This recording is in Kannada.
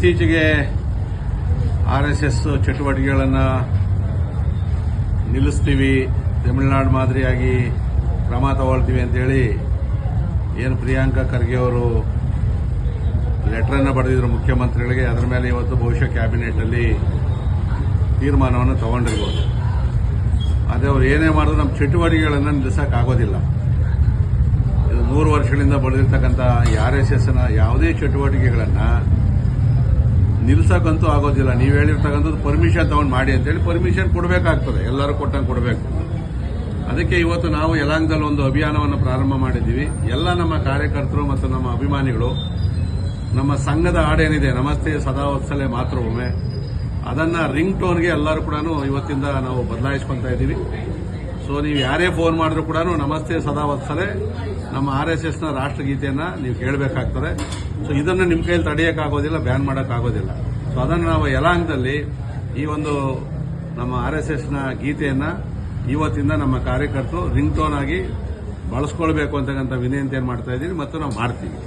ಇತ್ತೀಚೆಗೆ RSS ಚಟುವಟಿಕೆಗಳನ್ನು ನಿಲ್ಲಿಸ್ತೀವಿ, ತಮಿಳುನಾಡು ಮಾದರಿಯಾಗಿ ಕ್ರಮ ತಗೊಳ್ತೀವಿ ಅಂತೇಳಿ ಏನು ಪ್ರಿಯಾಂಕಾ ಖರ್ಗೆ ಅವರು ಲೆಟರನ್ನು ಬರೆದಿದ್ರು ಮುಖ್ಯಮಂತ್ರಿಗಳಿಗೆ. ಅದರ ಮೇಲೆ ಇವತ್ತು ಬಹುಶಃ ಕ್ಯಾಬಿನೆಟ್ನಲ್ಲಿ ತೀರ್ಮಾನವನ್ನು ತಗೊಂಡಿರ್ಬೋದು. ಅದೇ ಅವ್ರು ಏನೇ ಮಾಡಿದ್ರು ನಮ್ಮ ಚಟುವಟಿಕೆಗಳನ್ನು ನಿಲ್ಲಿಸೋಕ್ಕಾಗೋದಿಲ್ಲ. ಇದು 3 ವರ್ಷಗಳಿಂದ ಬೆಳೆದಿರ್ತಕ್ಕಂಥ RSSನ ಯಾವುದೇ ಚಟುವಟಿಕೆಗಳನ್ನು ನಿಲ್ಲಿಸೋಕ್ಕಂತೂ ಆಗೋದಿಲ್ಲ. ನೀವು ಹೇಳಿರ್ತಕ್ಕಂಥದ್ದು ಪರ್ಮಿಷನ್ ತಗೊಂಡು ಮಾಡಿ ಅಂತೇಳಿ ಪರ್ಮಿಷನ್ ಕೊಡಬೇಕಾಗ್ತದೆ, ಎಲ್ಲರೂ ಕೊಟ್ಟಂಗೆ ಕೊಡಬೇಕು. ಅದಕ್ಕೆ ಇವತ್ತು ನಾವು ಯಲಾಂಗದಲ್ಲಿ ಒಂದು ಅಭಿಯಾನವನ್ನು ಪ್ರಾರಂಭ ಮಾಡಿದ್ದೀವಿ. ಎಲ್ಲ ನಮ್ಮ ಕಾರ್ಯಕರ್ತರು ಮತ್ತು ನಮ್ಮ ಅಭಿಮಾನಿಗಳು ನಮ್ಮ ಸಂಘದ ಹಾಡೇನಿದೆ ನಮಸ್ತೆ ಸದಾ ವತ್ಸಲೆ ಮಾತೃಭೂಮಿ, ಅದನ್ನು ರಿಂಗ್ ಟೋನ್ಗೆ ಎಲ್ಲರೂ ಕೂಡ ಇವತ್ತಿಂದ ನಾವು ಬದಲಾಯಿಸ್ಕೊತಾ ಇದ್ದೀವಿ. ಸೊ ನೀವು ಯಾರೇ ಫೋನ್ ಮಾಡಿದ್ರು ಕೂಡ ನಮಸ್ತೆ ಸದಾ ವತ್ಸಲೆ ನಮ್ಮ RSSನ ರಾಷ್ಟ್ರಗೀತೆಯನ್ನು ನೀವು ಕೇಳಬೇಕಾಗ್ತದೆ. ಸೊ ಇದನ್ನು ನಿಮ್ಮ ಕೈಯಲ್ಲಿ ತಡೆಯೋಕ್ಕಾಗೋದಿಲ್ಲ, ಬ್ಯಾನ್ ಮಾಡೋಕ್ಕಾಗೋದಿಲ್ಲ. ಸೊ ಅದನ್ನು ನಾವು ಯಲಾಂಗದಲ್ಲಿ ಈ ಒಂದು ನಮ್ಮ RSSನ ಗೀತೆಯನ್ನು ಇವತ್ತಿಂದ ನಮ್ಮ ಕಾರ್ಯಕರ್ತರು ರಿಂಗ್ ಟೋನ್ ಆಗಿ ಬಳಸ್ಕೊಳ್ಬೇಕು ಅಂತಕ್ಕಂಥ ವಿನಂತಿಯನ್ನು ಮಾಡ್ತಾ ಇದ್ದೀವಿ ಮತ್ತು ನಾವು ಮಾಡ್ತೀವಿ.